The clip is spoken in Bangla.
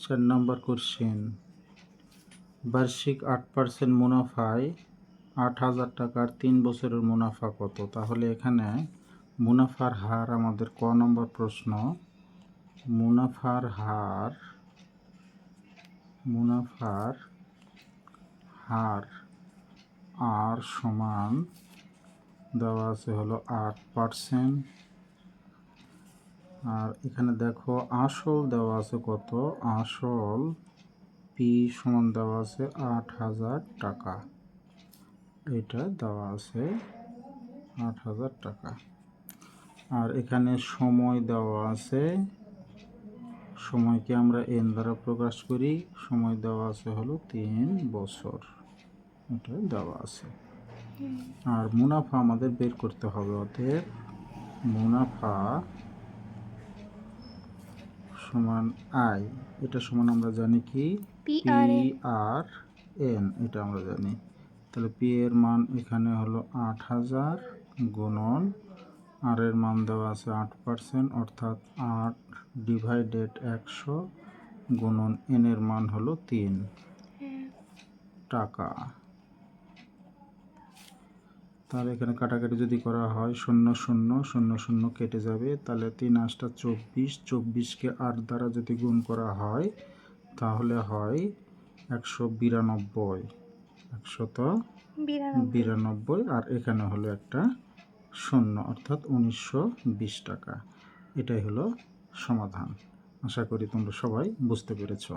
4 নম্বর কোশ্চেন, বার্ষিক 8% মুনাফায় 8,000 টাকার 3 বছরের মুনাফা কত? তাহলে এখানে মুনাফার হার আমাদের ক নম্বর প্রশ্ন। মুনাফার হার আর সমান দেওয়া আছে হলো 8%। আর এখানে দেখো আসল দেওয়া আছে কত, আসল পি সমান দেওয়া আছে 8,000 টাকা, এটা দেওয়া আছে 8,000 টাকা। আর এখানে সময় দেওয়া আছে, সময়কে আমরা এন দ্বারা প্রকাশ করি, সময় দেওয়া আছে হলো 3 বছর, এটা দেওয়া আছে। আর মুনাফা আমাদের বের করতে হবে, অতএব মুনাফা সমান আই, এটা সমান আমরা জানি কি পি আর এন, এটা আমরা জানি। তাহলে পি এর মান এখানে হলো 8,000 গুণন আর এর মান দেওয়া আছে 8%, অর্থাৎ 8/100 গুণন এন এর মান হলো 3 টাকা। তাহলে এখানে কাটাকাটি যদি করা হয় 0 0 0 0 কেটে যাবে, তাহলে 3 8 24, 24কে 8 দ্বারা যদি গুণ করা হয় তাহলে হয় 192, 192, আর এখানে হলো একটা 0, অর্থাৎ 1920 টাকা। এটাই হলো সমাধান। আশা করি তোমরা সবাই বুঝতে পেরেছো।